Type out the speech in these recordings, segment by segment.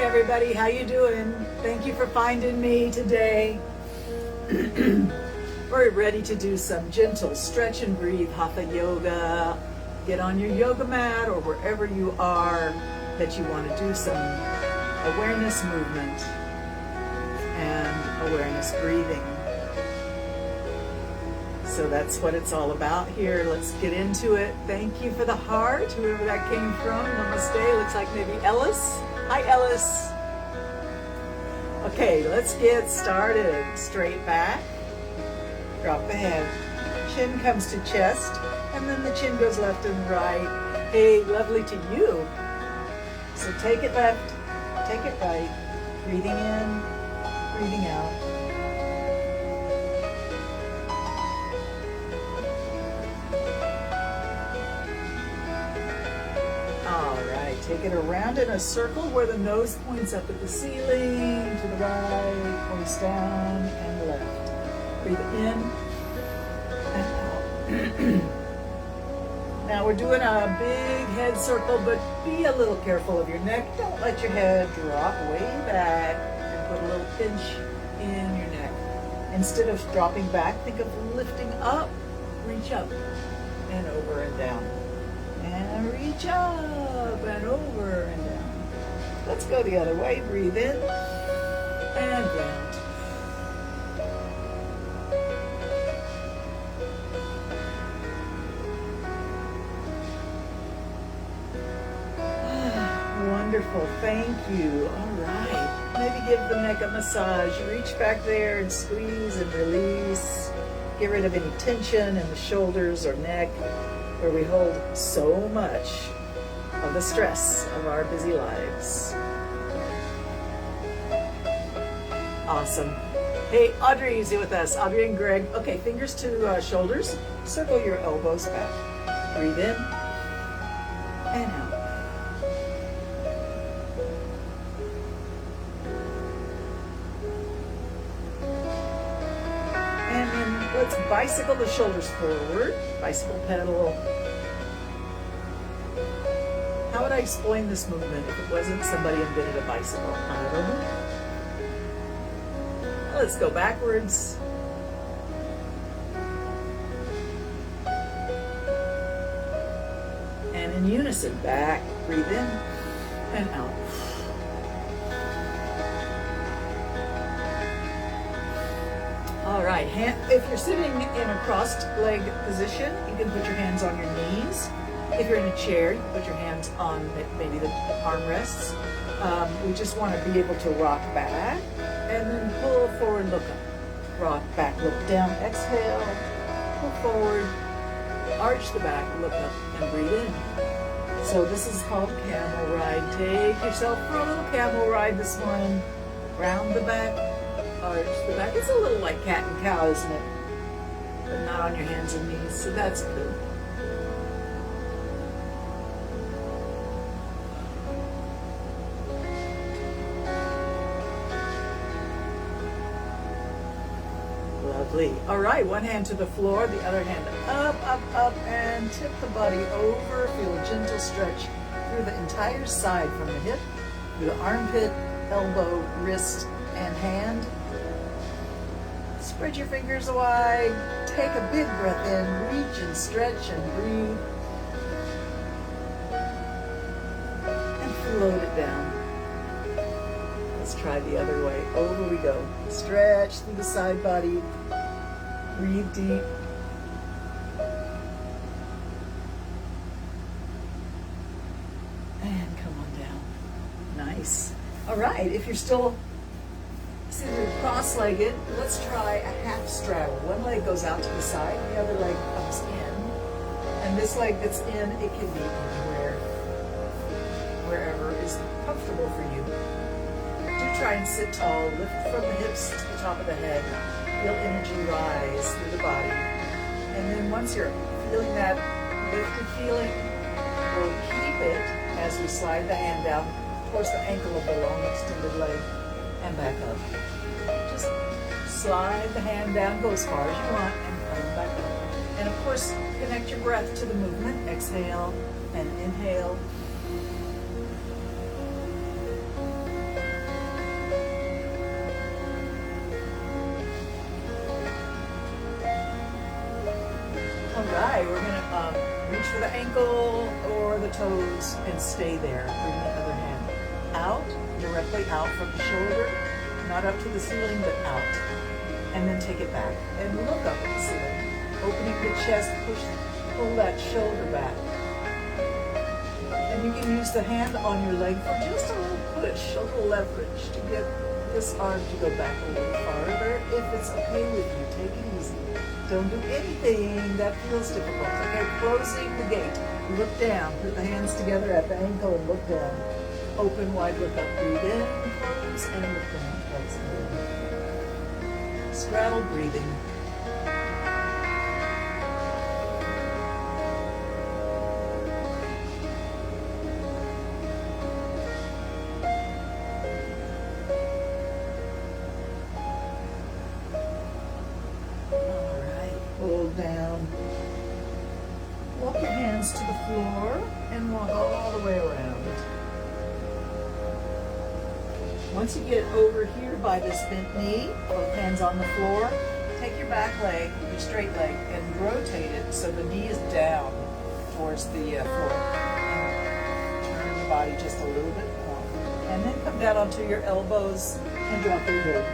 everybody, how you doing? Thank you for finding me today. We're ready to do some gentle stretch and breathe hatha yoga. Get on your yoga mat or wherever you are that you want to do some awareness movement and awareness breathing. So that's what it's all about here. Let's get into it. Thank you for the heart, whoever that came from. Namaste. Looks like maybe Ellis. Hi, Ellis. Okay, let's get started. Straight back. Drop the head. Chin comes to chest, and then the chin goes left and right. Hey, lovely to you. So take it left, take it right. Breathing in, breathing out. Take it around in a circle where the nose points up at the ceiling, to the right, points down and left. Breathe in and out. Now we're doing a big head circle, but be a little careful of your neck. Don't let your head drop way back and put a little pinch in your neck. Instead of dropping back, think of lifting up, reach up and over and down. And reach up and over and down. Let's go the other way. Breathe in and down. Wonderful. Thank you. All right. Maybe give the neck a massage. Reach back there and squeeze and release. Get rid of any tension in the shoulders or neck, where we hold so much of the stress of our busy lives. Awesome. Hey, Audrey is here with us. Audrey and Greg. Okay, fingers to shoulders. Circle your elbows back. Breathe in and out. And then let's bicycle the shoulders forward. Bicycle pedal. How would I explain this movement if it wasn't somebody invented a bicycle? I don't know. Let's go backwards. And in unison, back, breathe in and out. All right, if you're sitting in a crossed leg position, you can put your hands on your knees. If you're in a chair, you can put your hands on maybe the armrests. We just want to be able to rock back and then pull forward, look up. Rock back, look down, exhale, pull forward, arch the back, look up, and breathe in. So this is called camel ride. Take yourself for a little camel ride this morning. Round the back, arch the back. It's a little like cat and cow, isn't it? But not on your hands and knees, so that's good. Lovely. All right, one hand to the floor, the other hand up, up, up, and tip the body over. Feel a gentle stretch through the entire side from the hip, through the armpit, elbow, wrist, and hand. Spread your fingers wide. Take a big breath in. Reach and stretch and breathe. And float it down. Let's try the other way. Over we go. Stretch through the side body. Breathe deep. And come on down. Nice. All right, if you're still seated cross-legged, let's try a half straddle. One leg goes out to the side, the other leg comes in. And this leg that's in, it can be anywhere, wherever is comfortable for you. Do try and sit tall. Lift from the hips to the top of the head. Feel energy rise through the body. And then once you're feeling that lifted feeling, we'll keep it as we slide the hand down towards the ankle of the long extended leg and back up. Just slide the hand down, go as far as you want, and come back up. And of course, connect your breath to the movement. Exhale and inhale. right, we're gonna reach for the ankle or the toes and stay there. Bring the other hand out, directly out from the shoulder, not up to the ceiling, but out. And then take it back and look up at the ceiling. Opening the chest, pull that shoulder back. And you can use the hand on your leg for just a little push, a little leverage to get this arm to go back a little farther. If it's okay with you, take it easy. Don't do anything that feels difficult. Okay, closing the gate. Look down. Put the hands together at the ankle and look down. Open wide, look up, breathe in, close, and look down. That's good. Straddle breathing. Hold down. Walk your hands to the floor and walk all the way around. Once you get over here by this bent knee, both hands on the floor, take your back leg, your straight leg, and rotate it so the knee is down towards the floor. And turn the body just a little bit more. And then come down onto your elbows and drop your head.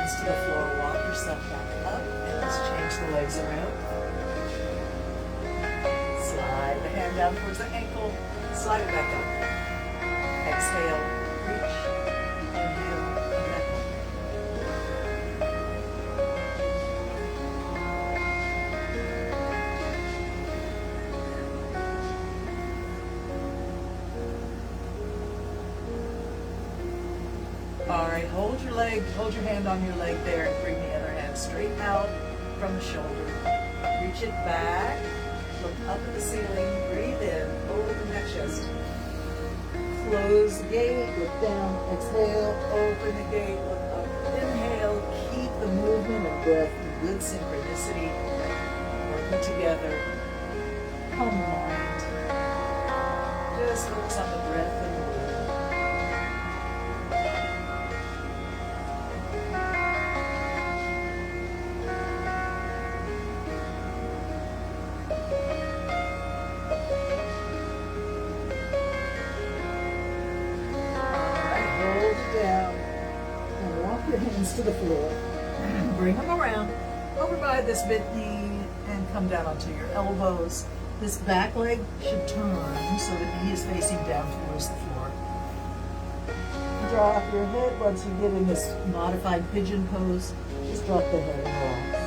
To the floor, walk yourself back up, and let's change the legs around. Slide the hand down towards the ankle, slide it back up. Exhale, reach, inhale, back up. All right, hold your leg, hold your hand on your leg there and bring the other hand straight out from the shoulder. Reach it back, look up at the ceiling, breathe in, open that chest. Close the gate, look down, exhale, open the gate, look up, inhale, keep the movement and breath in good synchronicity, working together, calm the mind. Just focus on the breath and the movement. Hands to the floor. Bring them around, over by this bent knee, and come down onto your elbows. This back leg should turn so the knee is facing down towards the floor. Drop your head once you get in this modified pigeon pose. Just drop the head and relax.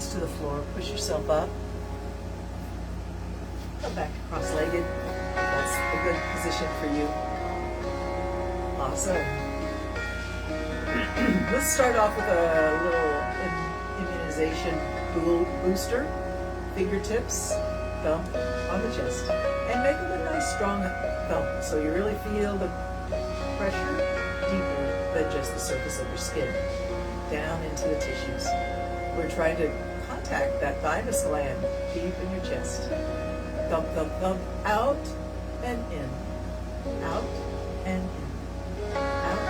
To the floor, push yourself up, come back cross-legged. That's a good position for you. Awesome. Let's start off with a little immunization booster. Fingertips, thumb on the chest, and make them a nice strong thumb so you really feel the pressure deeper than just the surface of your skin, down into the tissues. We're trying to contact that thymus gland deep in your chest. Thump, thump, thump, out and in. Out and in. Out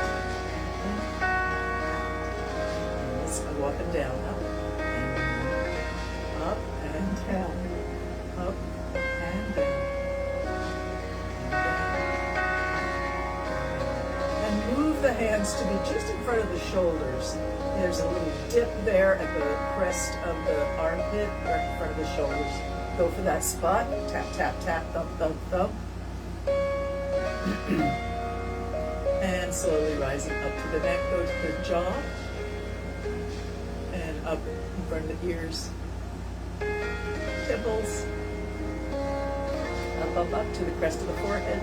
and in. Let's go up and down. Up and down. Up and down. And move the hands to be just in front of the shoulders. There's a little dip there at the crest of the armpit, right in front of the shoulders. Go for that spot. Tap, tap, tap, thump, thump, thump. And slowly rising up to the neck, go to the jaw. And up in front of the ears. temples, up to the crest of the forehead,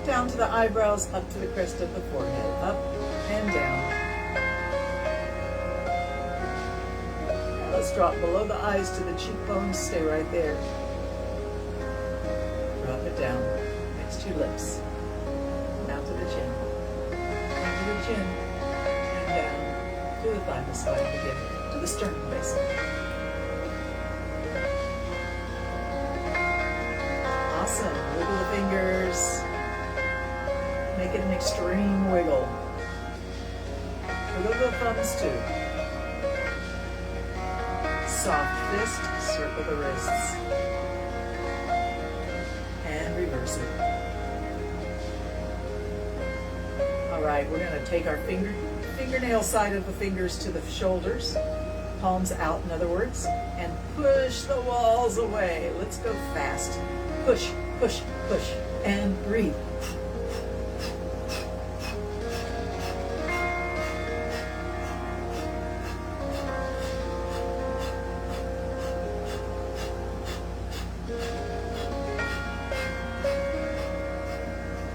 down to the eyebrows, up to the crest of the forehead, up and down. Now let's drop below the eyes to the cheekbones, stay right there. Drop it down, next to your lips, down to the chin, down to the chin, and down to the thymus line again, to the sternum basically. Awesome. Wiggle the fingers. Make it an extreme wiggle. Wiggle the thumbs too. Soft fist, circle the wrists. And reverse it. All right, we're going to take our fingernail side of the fingers to the shoulders, palms out in other words, and push the walls away. Let's go fast. Push, push, push, and breathe.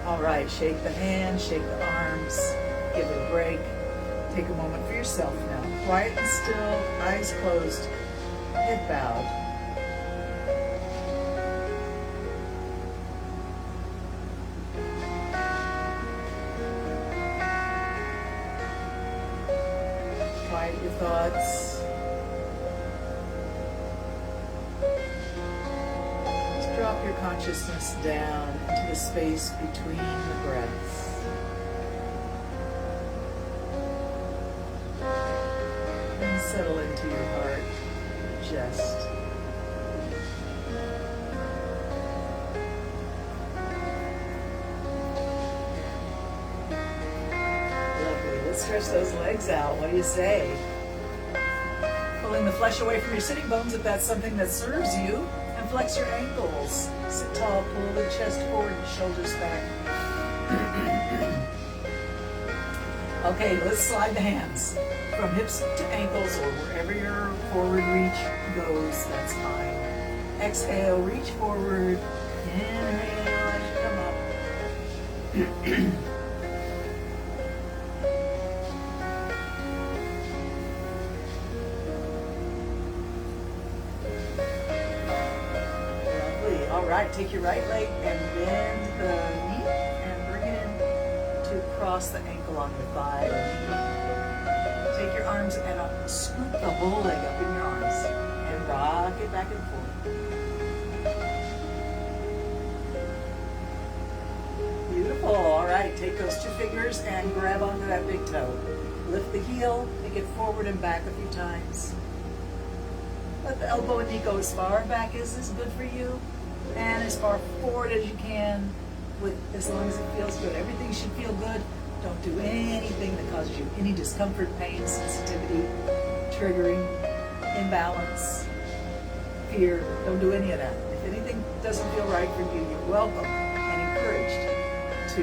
All right, shake the hands, shake the arms, give it a break. Take a moment for yourself now. Quiet and still, eyes closed, head bowed. Quiet your thoughts. Just drop your consciousness down into the space between the breaths. And settle into your heart, chest. Stretch those legs out. What do you say? Pulling the flesh away from your sitting bones if that's something that serves you. And flex your ankles. Sit tall, pull the chest forward and shoulders back. Okay, let's slide the hands from hips to ankles or wherever your forward reach goes. That's fine. Exhale, reach forward. Inhale as you come up. Right, take your right leg and bend the knee and bring it in to cross the ankle on your thigh or knee. Take your arms and scoop the whole leg up in your arms and rock it back and forth. Beautiful. All right, take those two fingers and grab onto that big toe. Lift the heel, take it forward and back a few times. Let the elbow and knee go as far back as is good for you. And as far forward as you can, as long as it feels good. Everything should feel good. Don't do anything that causes you any discomfort, pain, sensitivity, triggering, imbalance, fear. Don't do any of that. If anything doesn't feel right for you, you're welcome and encouraged to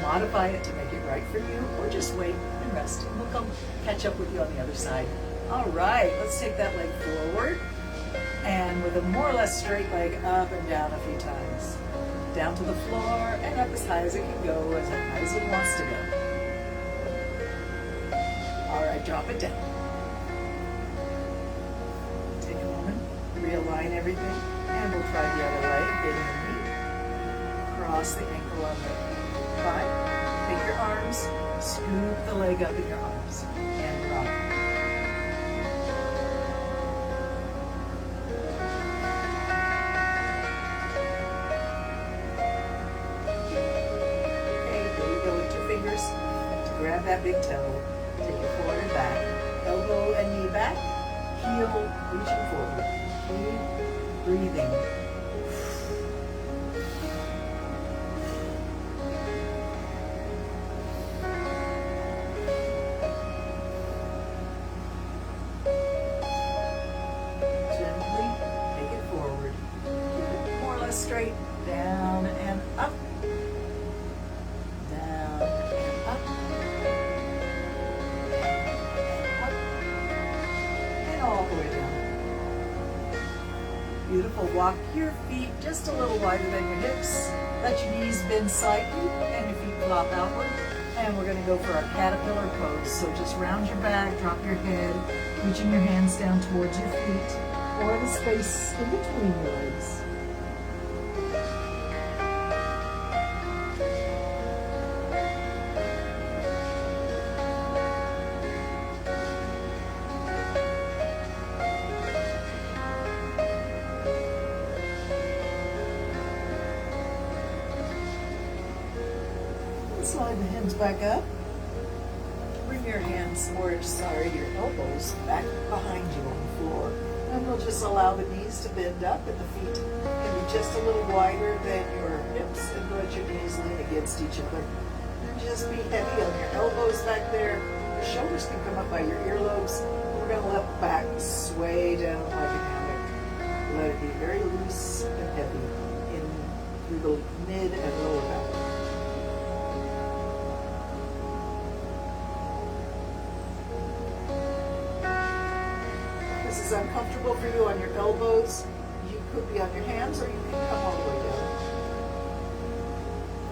modify it to make it right for you, or just wait and rest. And we'll come catch up with you on the other side. All right, let's take that leg forward. And with a more or less straight leg up and down a few times. Down to the floor and up as high as it can go, as high as it wants to go. All right, drop it down. Take a moment, realign everything, and we'll try the other leg, bend the knee, cross the ankle on the thigh. Take your arms, scoop the leg up in your arms, and rock. Grab that big toe, take it forward and back, elbow and knee back, heel reaching forward. Keep breathing. Gently take it forward. Keep it more or less straight, down and up. Beautiful. Walk your feet just a little wider than your hips. Let your knees bend slightly and your feet flop outward. And we're going to go for our caterpillar pose. So just round your back, drop your head, reaching your hands down towards your feet or the space in between your legs. Slide the hands back up. Bring your hands, your elbows back behind you on the floor. And we'll just allow the knees to bend up and the feet can be just a little wider than your hips and let your knees lean against each other. And just be heavy on your elbows back there. Your shoulders can come up by your earlobes. We're going to let the back sway down like a hammock. Let it be very loose and heavy through the mid and lower back. This is uncomfortable for you on your elbows. You could be on your hands or you can come all the way down.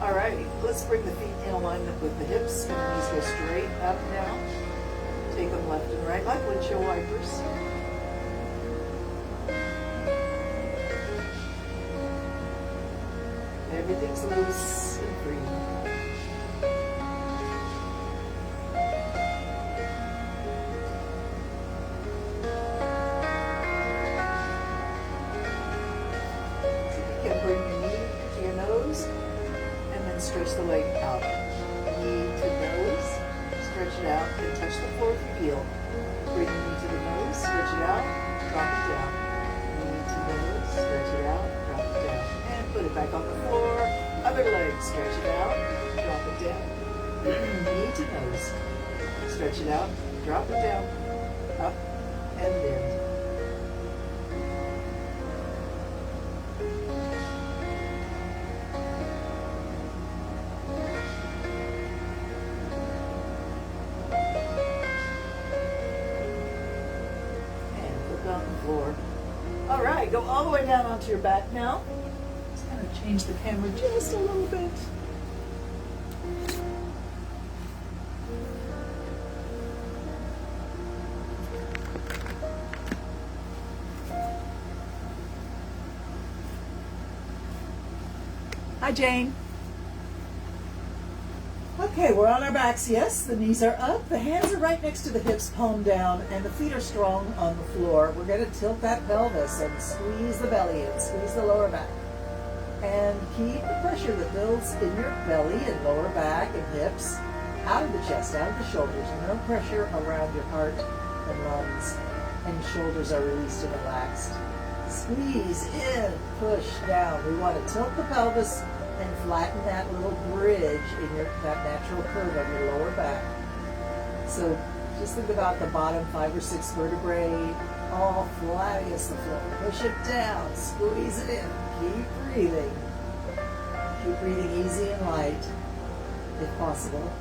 All right, let's bring the feet in alignment with the hips and the knees go straight up now. Take them left and right like windshield wipers. Everything's loose and free. Stretch the leg out. Knee to nose, stretch it out, and touch the floor with your heel. Bring the knee to the nose, stretch it out, drop it down. Knee to nose, stretch it out, drop it down. And put it back on the floor. Other leg, stretch it out, drop it down. Knee to nose, stretch it out, drop it down, up and bend. On the floor. All right, go all the way down onto your back now. Just kind of change the camera just a little bit. Hi, Jane. Okay, we're on our backs, yes. The knees are up, the hands are right next to the hips, palm down, and the feet are strong on the floor. We're going to tilt that pelvis and squeeze the belly in, squeeze the lower back. And keep the pressure that builds in your belly and lower back and hips out of the chest, out of the shoulders. No pressure around your heart and lungs, and shoulders are released and relaxed. Squeeze in, push down. We want to tilt the pelvis and flatten that little bridge in that natural curve of your lower back. So just think about the bottom 5 or 6 vertebrae all flat against the floor. Push it down, squeeze it in, keep breathing. Keep breathing easy and light, if possible.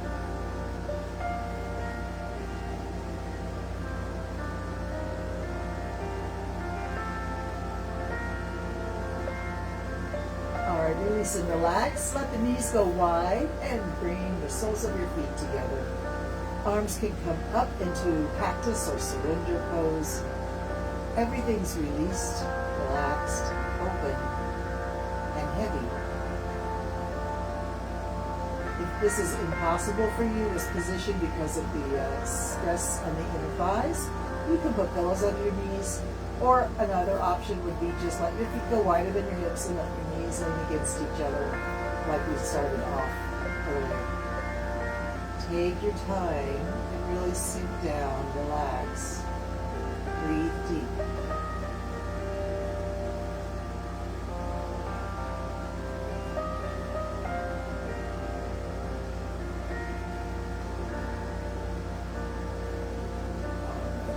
Release and relax. Let the knees go wide and bring the soles of your feet together. Arms can come up into cactus or surrender pose. Everything's released, relaxed, open, and heavy. If this is impossible for you, this position, because of the stress on the inner thighs, you can put pillows under your knees, or another option would be just let your feet go wider than your hips and let your knees lean against each other like we started off earlier. Take your time and really sink down, relax, breathe deep.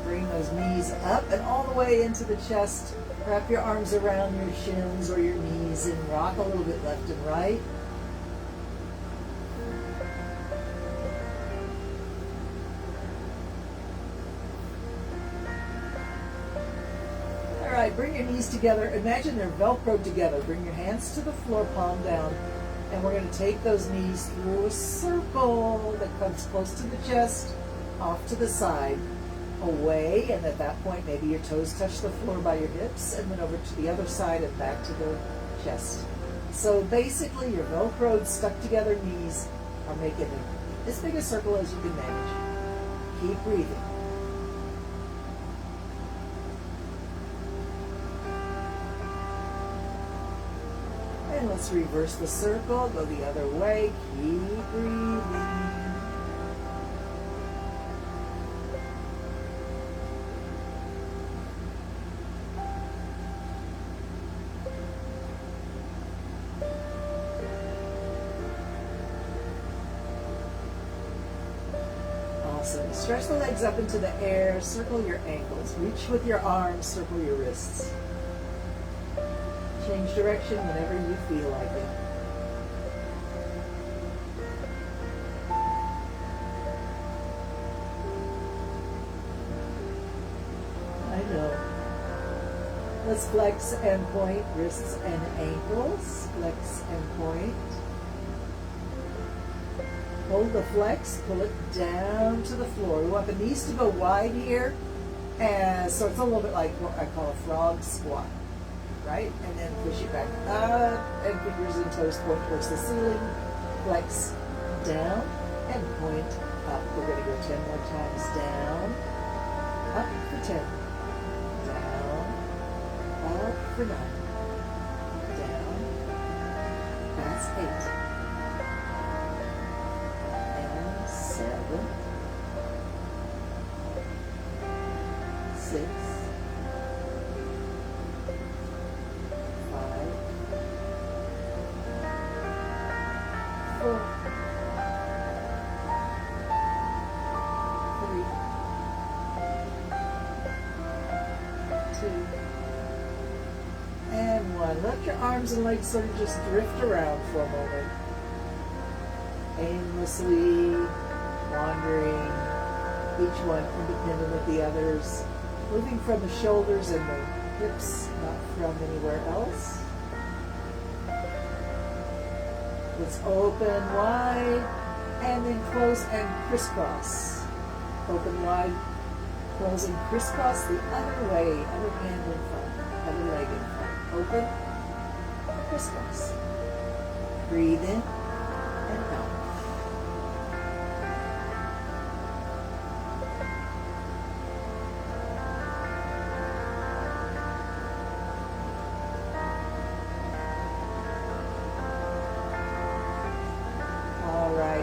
Bring those knees up and all the way into the chest. Wrap your arms around your shins or your knees and rock a little bit left and right. All right, bring your knees together. Imagine they're Velcroed together. Bring your hands to the floor, palm down. And we're going to take those knees through a circle that comes close to the chest, off to the side, away. And at that point, maybe your toes touch the floor by your hips, and then over to the other side and back to the chest. So basically, your Velcroed, stuck together knees are making as big a circle as you can manage. Keep breathing. And let's reverse the circle, go the other way, keep breathing. Awesome. Stretch the legs up into the air, circle your ankles, reach with your arms, circle your wrists. Change direction whenever you feel like it. I know. Let's flex and point, wrists and ankles. Flex and point. Hold the flex, pull it down to the floor. We want the knees to go wide here. And so it's a little bit like what I call a frog squat. Right? And then push it back up, and fingers and toes point towards the ceiling. Flex down and point up. We're going to go 10 more times. Down, up for 10. Down, up for 9. Down, that's 8. And 7. 6. 4, 3, 2, and 1. Let your arms and legs sort of just drift around for a moment. Aimlessly wandering, each one independent of the others. Moving from the shoulders and the hips, not from anywhere else. Let's open wide, and then close and crisscross. Open wide, close and crisscross the other way, other hand in front, other leg in front. Open, crisscross. Breathe in and out.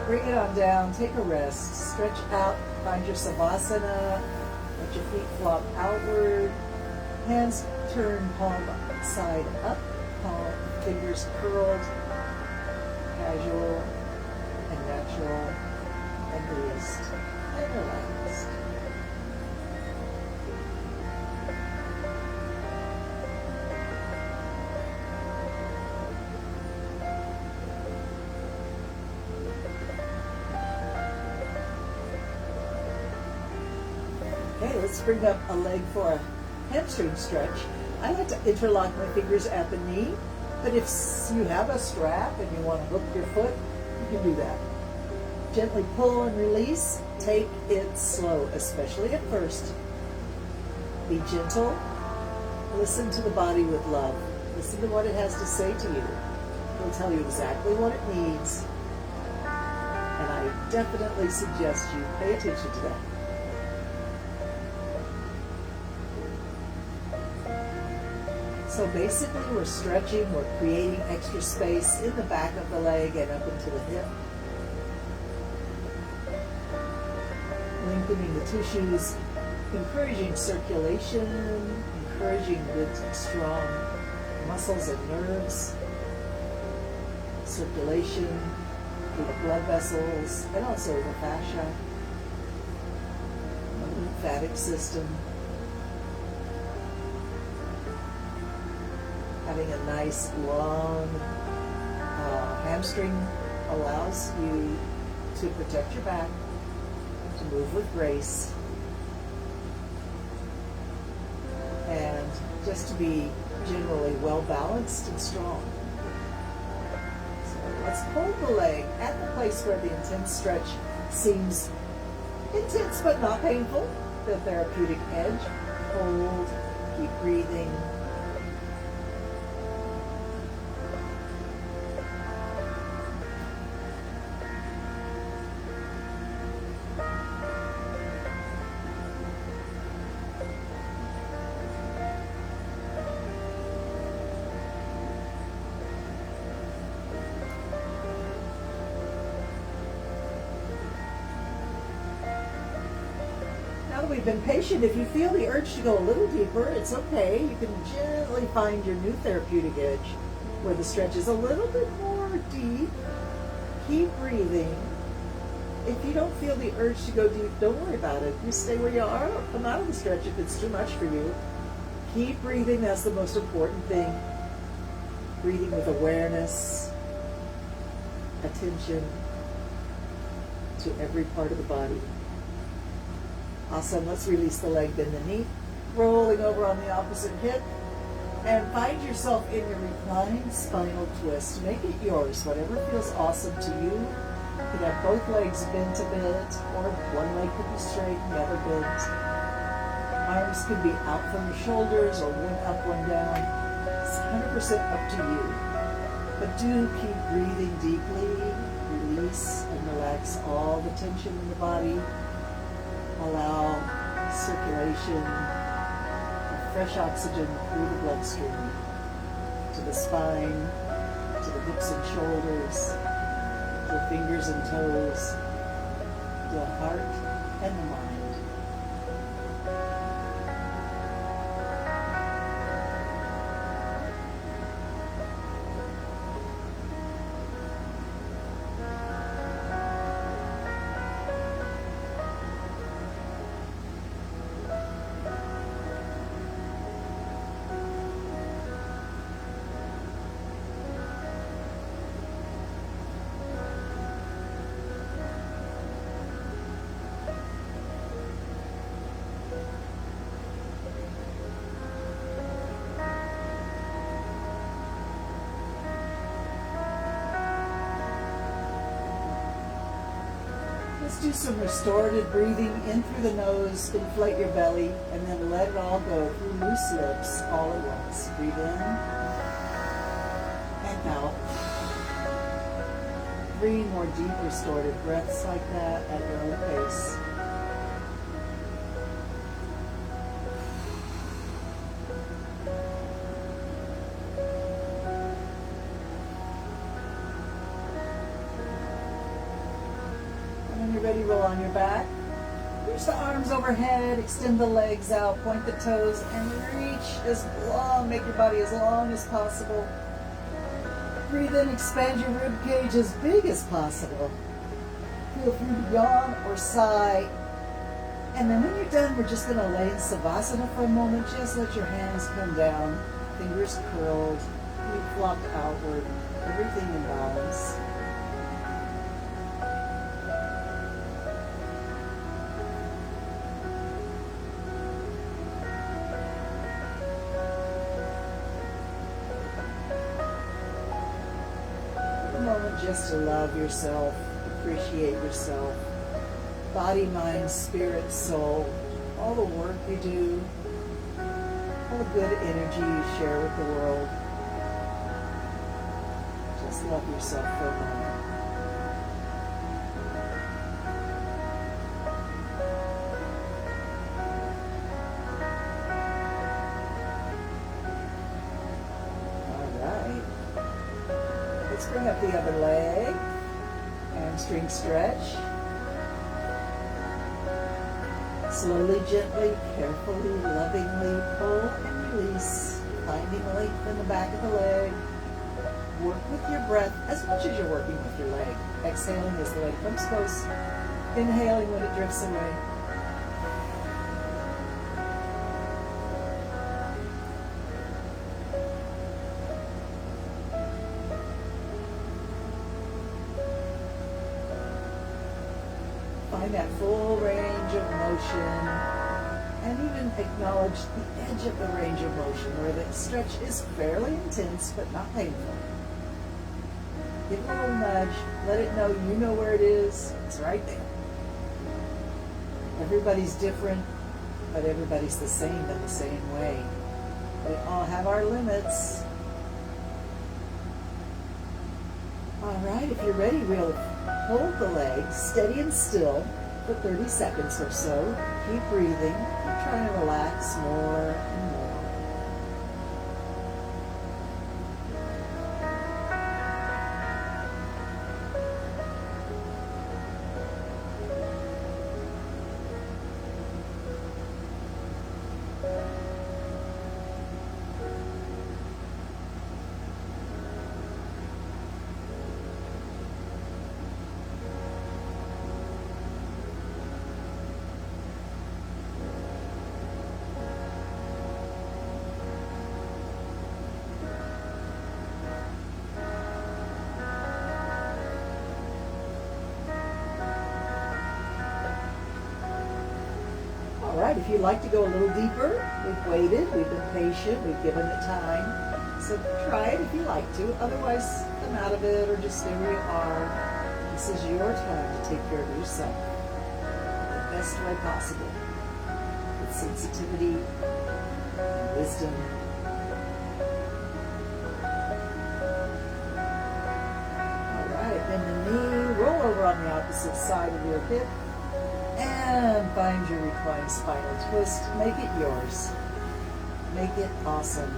Bring it on down, take a rest, stretch out, find your Savasana, let your feet flop outward, hands turn palm side up, palm fingers curled, casual and natural and released and relaxed. Okay, let's bring up a leg for a hamstring stretch. I like to interlock my fingers at the knee, but if you have a strap and you want to hook your foot, you can do that. Gently pull and release. Take it slow, especially at first. Be gentle. Listen to the body with love. Listen to what it has to say to you. It'll tell you exactly what it needs. And I definitely suggest you pay attention to that. So basically we're stretching, we're creating extra space in the back of the leg and up into the hip. Lengthening the tissues, encouraging circulation, encouraging good, strong muscles and nerves, circulation through the blood vessels and also the fascia, the lymphatic system. Having a nice long hamstring allows you to protect your back, to move with grace, and just to be generally well balanced and strong. So let's hold the leg at the place where the intense stretch seems intense but not painful, the therapeutic edge. Hold, keep breathing. We've been patient. If you feel the urge to go a little deeper, it's okay. You can gently find your new therapeutic edge where the stretch is a little bit more deep. Keep breathing. If you don't feel the urge to go deep, don't worry about it. You stay where you are. Come out of the stretch if it's too much for you. Keep breathing. That's the most important thing. Breathing with awareness, attention to every part of the body. Awesome. Let's release the leg, bend the knee, rolling over on the opposite hip, and find yourself in your reclined spinal twist. Make it yours, whatever feels awesome to you. You can have both legs bent a bit, or one leg could be straight and the other bent. Arms could be out from your shoulders, or one up, one down. It's 100% up to you. But do keep breathing deeply, release and relax all the tension in the body. Allow circulation of fresh oxygen through the bloodstream to the spine, to the hips and shoulders, to the fingers and toes, to the heart and the mind. Let's do some restorative breathing in through the nose, inflate your belly, and then let it all go through loose lips all at once. Breathe in and out. 3 more deep restorative breaths like that at your own pace. When you're ready, roll on your back. Reach the arms overhead, extend the legs out, point the toes, and reach as long, make your body as long as possible. Breathe in, expand your rib cage as big as possible. Feel free to yawn or sigh. And then when you're done, we're just going to lay in Savasana for a moment. Just let your hands come down, fingers curled, feet flopped outward, everything in balance. Just to love yourself, appreciate yourself, body, mind, spirit, soul, all the work you do, all the good energy you share with the world. Just love yourself for a moment. Let's bring up the other leg, hamstring stretch. Slowly, gently, carefully, lovingly pull and release, finding length in the back of the leg. Work with your breath as much as you're working with your leg. Exhaling as the leg comes close, inhaling when it drifts away. Find that full range of motion And even acknowledge the edge of the range of motion where the stretch is fairly intense but not painful. Give it a little nudge, let it know you know where it is, it's right there. Everybody's different, but everybody's the same in the same way. We all have our limits. All right, if you're ready, we'll hold the legs steady and still for 30 seconds or so. Keep breathing, keep trying to relax more and more. All right, if you'd like to go a little deeper, we've waited, we've been patient, we've given it time. So try it if you like to. Otherwise, come out of it or just stay where you are. This is your time to take care of yourself the best way possible. With sensitivity and wisdom. All right, bend the knee, roll over on the opposite side of your hip. And find your reclined spinal twist. Make it yours. Make it awesome.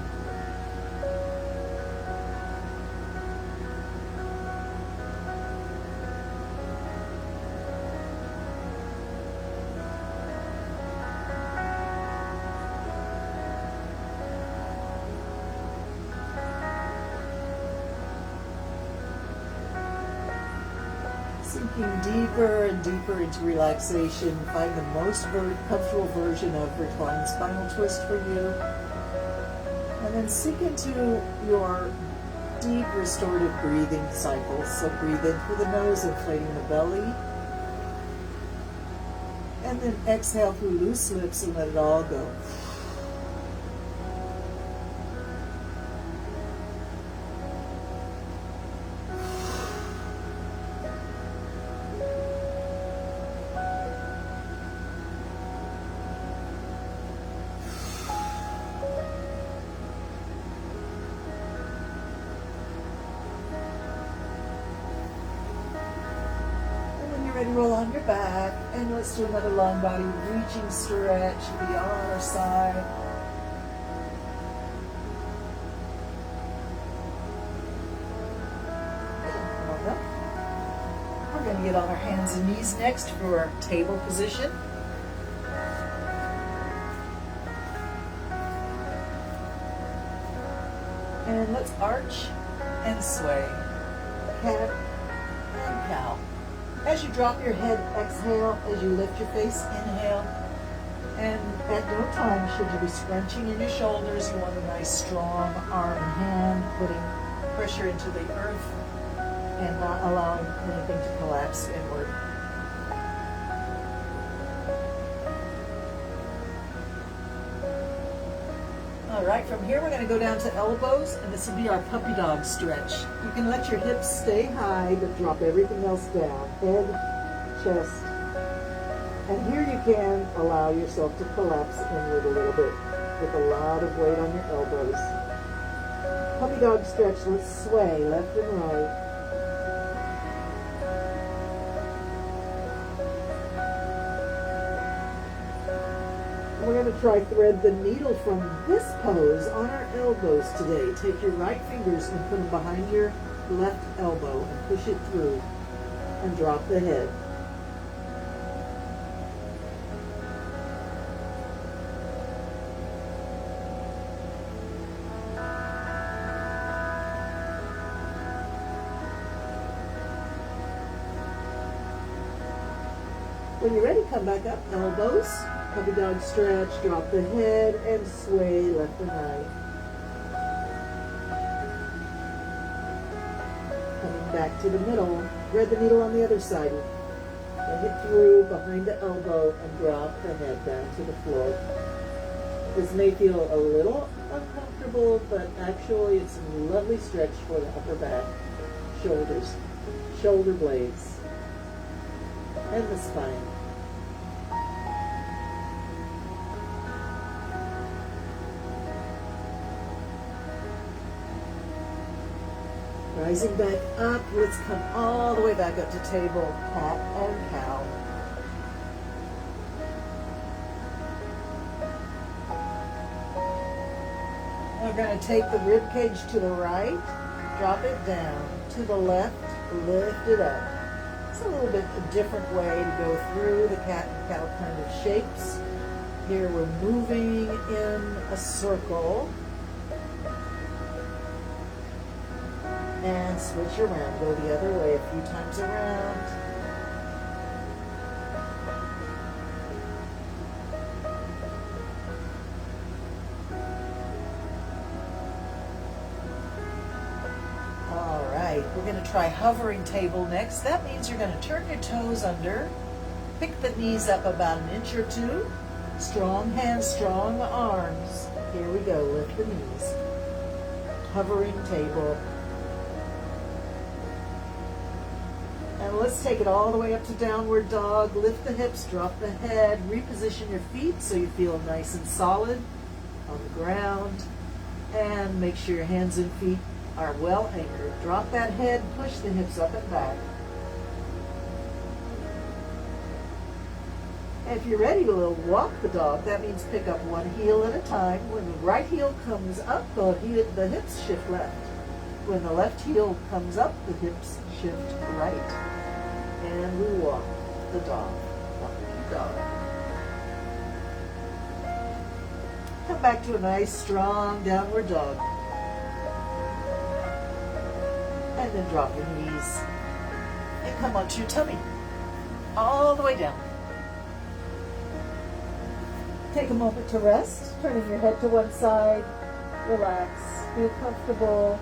Sinking deeper and deeper into relaxation, find the most comfortable version of reclined spinal twist for you. And then sink into your deep restorative breathing cycle. So breathe in through the nose, inflating the belly. And then exhale through loose lips and let it all go. Ready, roll on your back, and let's do another long body reaching stretch beyond our side. We're going to get on our hands and knees next for our table position. And let's arch and sway. Cat and cow. As you drop your head, exhale. As you lift your face, inhale. And at no time should you be scrunching in your shoulders. You want a nice strong arm and hand, putting pressure into the earth and not allowing anything to collapse inward. All right, from here we're going to go down to elbows, and this will be our puppy dog stretch. You can let your hips stay high, but drop everything else down. Head, chest. And here you can allow yourself to collapse inward a little bit with a lot of weight on your elbows. Puppy dog stretch, let's sway left and right. We're going to try thread the needle from this pose on our elbows today. Take your right fingers and put them behind your left elbow and push it through and drop the head. When you're ready, come back up, elbows. Puppy dog stretch, drop the head, and sway left and right. Coming back to the middle, thread the needle on the other side. Bring it through behind the elbow and drop the head down to the floor. This may feel a little uncomfortable, but actually it's a lovely stretch for the upper back, shoulders, shoulder blades, and the spine. Rising back up, let's come all the way back up to table, cat and cow. We're going to take the rib cage to the right, drop it down, to the left, lift it up. It's a little bit a different way to go through the cat and cow kind of shapes. Here we're moving in a circle. And switch around, go the other way a few times around. All right, we're going to try hovering table next. That means you're going to turn your toes under, pick the knees up about an inch or two. Strong hands, strong arms. Here we go, lift the knees. Hovering table. And let's take it all the way up to downward dog. Lift the hips, drop the head, reposition your feet so you feel nice and solid on the ground. And make sure your hands and feet are well anchored. Drop that head, push the hips up and back. And if you're ready to walk the dog, that means pick up one heel at a time. When the right heel comes up, the hips shift left. When the left heel comes up, the hips shift right. And we walk the dog. Walk the dog. Come back to a nice, strong downward dog. And then drop your knees. And come onto your tummy. All the way down. Take a moment to rest, turning your head to one side. Relax. Feel comfortable.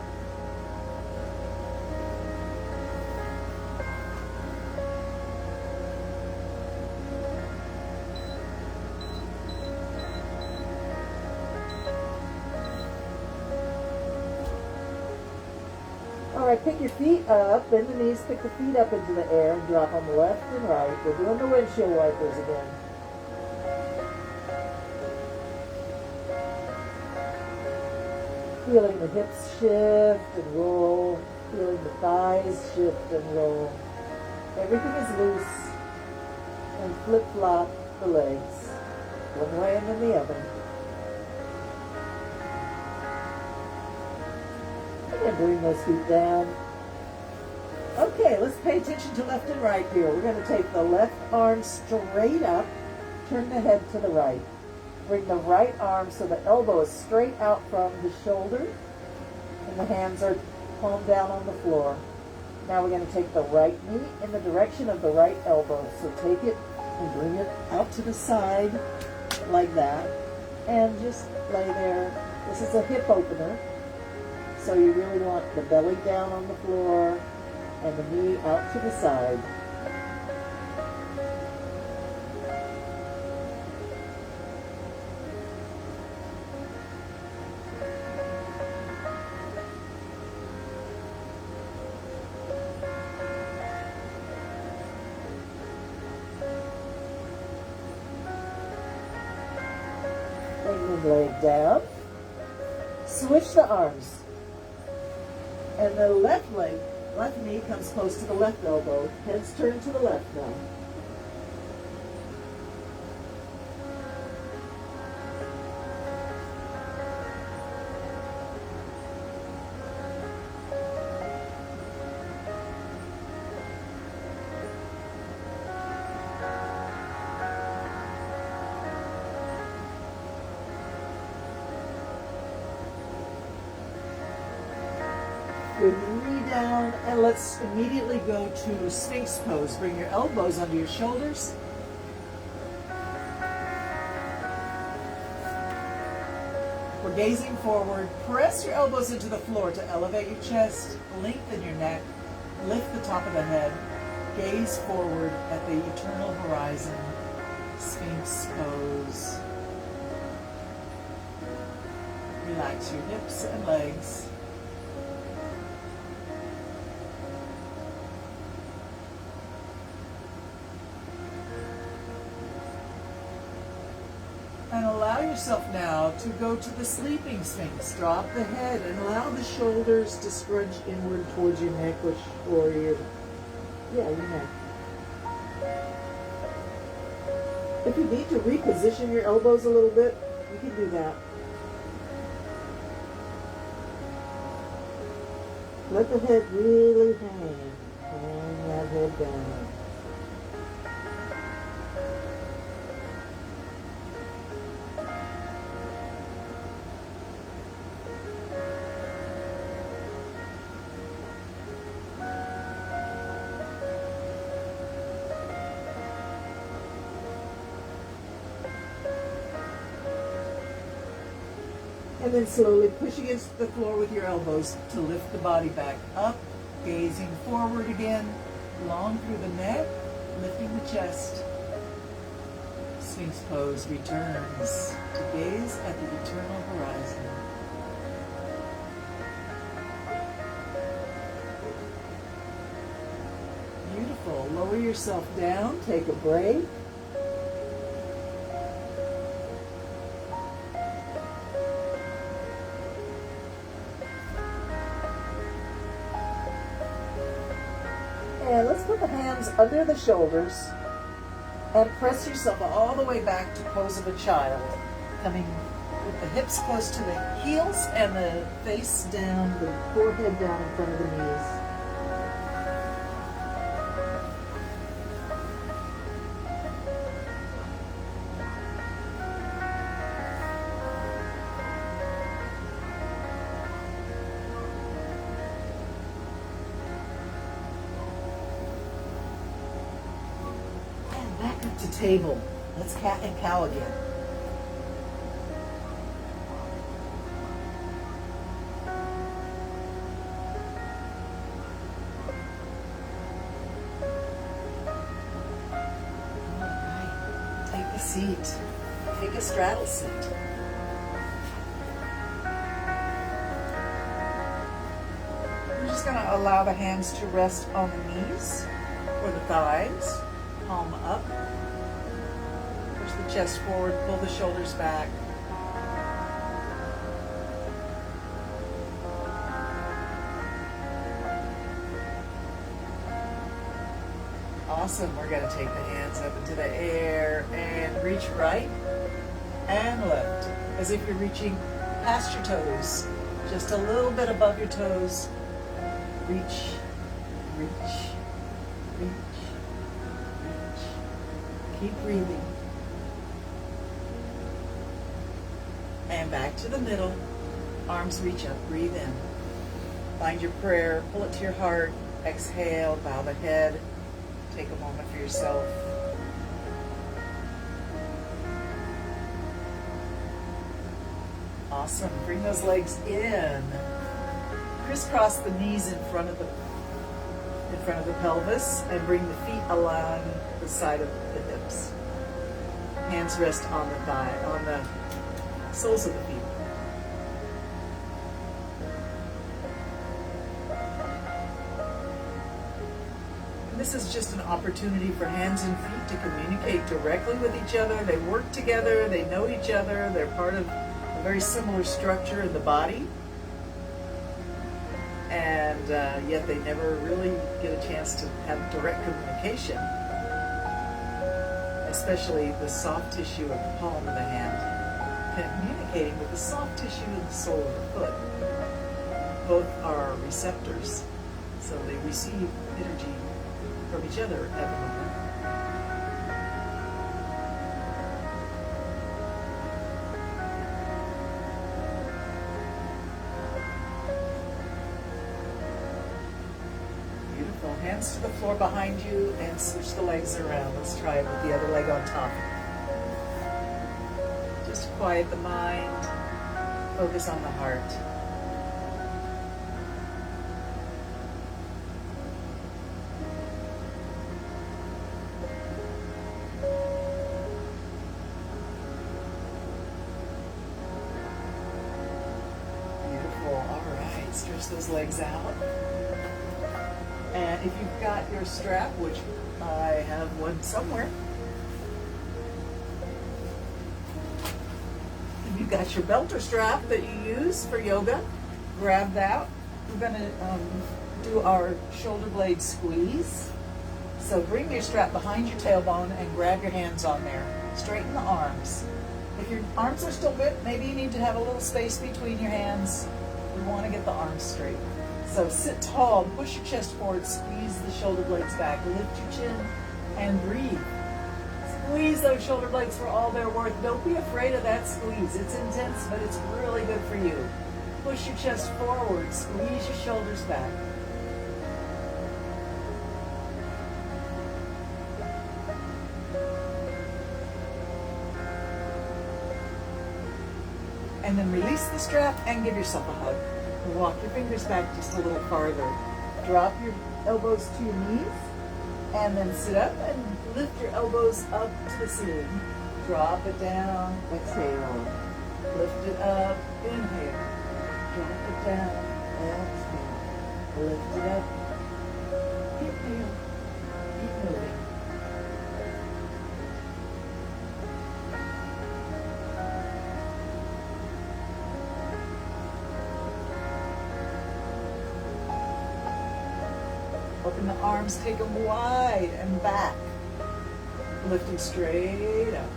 All right, pick your feet up, bend the knees, pick the feet up into the air and drop them left and right. We're doing the windshield wipers again. Feeling the hips shift and roll, feeling the thighs shift and roll. Everything is loose, and flip-flop the legs, one way and then the other. And bring those feet down. Okay, let's pay attention to left and right here. We're going to take the left arm straight up, turn the head to the right. Bring the right arm so the elbow is straight out from the shoulder, and the hands are palm down on the floor. Now we're going to take the right knee in the direction of the right elbow. So take it and bring it out to the side like that, and just lay there. This is a hip opener. So you really want the belly down on the floor and the knee out to the side. Bring the leg down. Switch the arms. And the left leg, left knee comes close to the left elbow. Head's turned to the left now. Bring your knee down, and let's immediately go to Sphinx pose. Bring your elbows under your shoulders. We're gazing forward. Press your elbows into the floor to elevate your chest, lengthen your neck, lift the top of the head, gaze forward at the eternal horizon. Sphinx pose. Relax your hips and legs. And allow yourself now to go to the sleeping sphinx. Drop the head and allow the shoulders to scrunch inward towards your neck or your neck. If you need to reposition your elbows a little bit, you can do that. Let the head really hang. Hang that head down. And then slowly push against the floor with your elbows to lift the body back up, gazing forward again, long through the neck, lifting the chest. Sphinx pose returns to gaze at the eternal horizon. Beautiful. Lower yourself down, take a break. And let's put the hands under the shoulders and press yourself all the way back to pose of a child. Coming with the hips close to the heels and the face down, the forehead down in front of the knees. Back up to table. Let's cat and cow again. All right. Take a seat. Take a straddle seat. We're just going to allow the hands to rest on the knees or the thighs. Palm up. Push the chest forward, pull the shoulders back. Awesome. We're going to take the hands up into the air and reach right and left as if you're reaching past your toes, just a little bit above your toes. Reach, reach, reach. Keep breathing. And back to the middle. Arms reach up. Breathe in. Find your prayer. Pull it to your heart. Exhale. Bow the head. Take a moment for yourself. Awesome. Bring those legs in. Crisscross the knees in front of the pelvis and bring the feet along the side of the hips. Hands rest on the thigh, on the soles of the feet. And this is just an opportunity for hands and feet to communicate directly with each other. They work together, they know each other, they're part of a very similar structure in the body. And yet they never really get a chance to have direct communication, especially the soft tissue of the palm of the hand communicating with the soft tissue of the sole of the foot. Both are receptors, so they receive energy from each other at the moment. Hands to the floor behind you and switch the legs around. Let's try it with the other leg on top. Just quiet the mind. Focus on the heart. Stretch those legs out. And if you've got your strap, which I have one somewhere, if you've got your belt or strap that you use for yoga, grab that. We're going to do our shoulder blade squeeze. So bring your strap behind your tailbone and grab your hands on there. Straighten the arms. If your arms are still bent, maybe you need to have a little space between your hands. You want to get the arms straight. So sit tall, push your chest forward, squeeze the shoulder blades back, lift your chin, and breathe. Squeeze those shoulder blades for all they're worth. Don't be afraid of that squeeze. It's intense, but it's really good for you. Push your chest forward, squeeze your shoulders back. And then release the strap and give yourself a hug. Walk your fingers back just a little farther. Drop your elbows to your knees and then sit up and lift your elbows up to the ceiling. Drop it down. Exhale. Lift it up. Inhale. Drop it down. Exhale. Lift it up. Inhale. Keep moving. Open the arms, take them wide and back. Lifting straight up.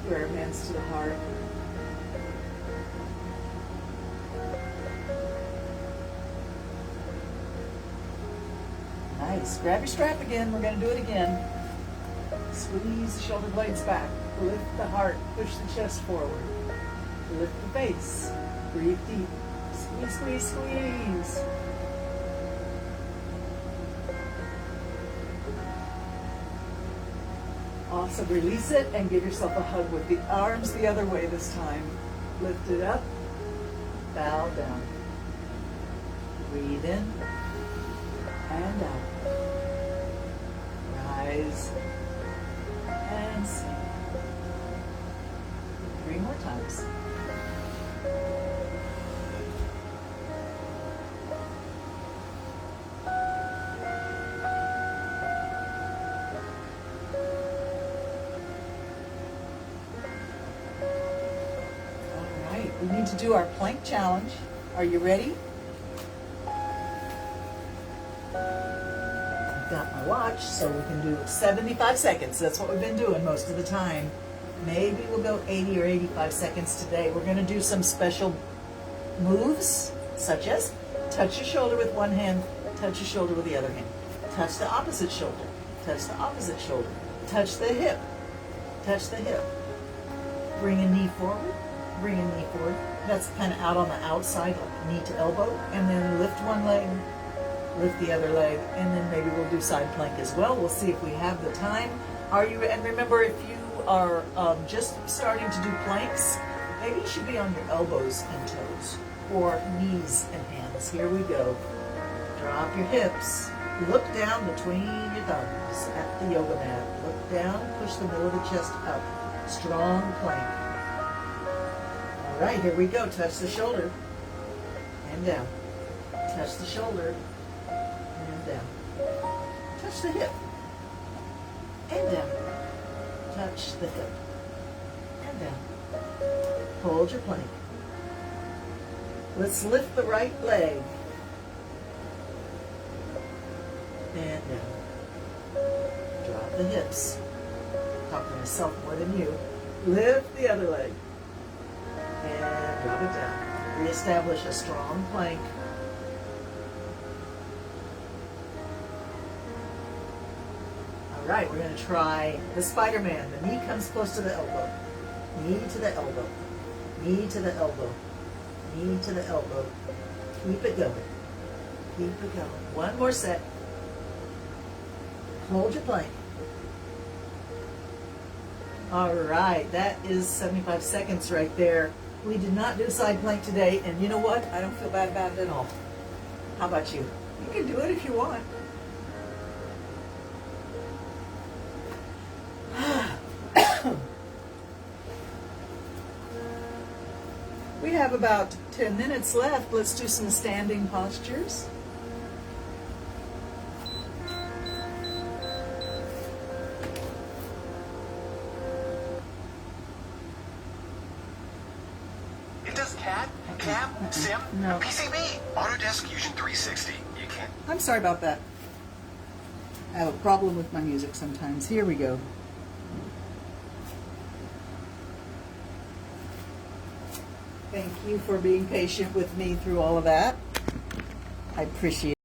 Wear hands to the heart. Nice. Grab your strap again. We're going to do it again. Squeeze the shoulder blades back. Lift the heart. Push the chest forward. Lift the face. Breathe deep. Squeeze, squeeze, squeeze. Awesome. Release it and give yourself a hug with the arms the other way this time. Lift it up. Bow down. Breathe in and out. Rise and sink. 3 more times. We need to do our plank challenge. Are you ready? I've got my watch, so we can do 75 seconds. That's what we've been doing most of the time. Maybe we'll go 80 or 85 seconds today. We're going to do some special moves, such as touch your shoulder with one hand, touch your shoulder with the other hand. Touch the opposite shoulder, touch the opposite shoulder. Touch the hip, touch the hip. Bring a knee forward. Bring a knee forward. That's kind of out on the outside, like knee to elbow. And then lift one leg, lift the other leg, and then maybe we'll do side plank as well. We'll see if we have the time. Are you? And remember, if you are just starting to do planks, maybe you should be on your elbows and toes, or knees and hands. Here we go. Drop your hips. Look down between your thumbs at the yoga mat. Look down, push the middle of the chest up. Strong plank. All right, here we go. Touch the shoulder and down. Touch the shoulder and down. Touch the hip and down. Touch the hip and down. Hold your plank. Let's lift the right leg and down. Drop the hips. Talk to myself more than you. Lift the other leg. And drop it down. Reestablish a strong plank. All right, we're going to try the Spider-Man. The knee comes close to the elbow. Knee to the elbow. Knee to the elbow. Knee to the elbow. Keep it going. Keep it going. One more set. Hold your plank. All right, that is 75 seconds right there. We did not do side plank today, and you know what? I don't feel bad about it at all. How about you? You can do it if you want. We have about 10 minutes left. Let's do some standing postures. It does CAD, CAM, SIM, No. PCB, Autodesk Fusion 360. You can't. I'm sorry about that. I have a problem with my music sometimes. Here we go. Thank you for being patient with me through all of that. I appreciate it.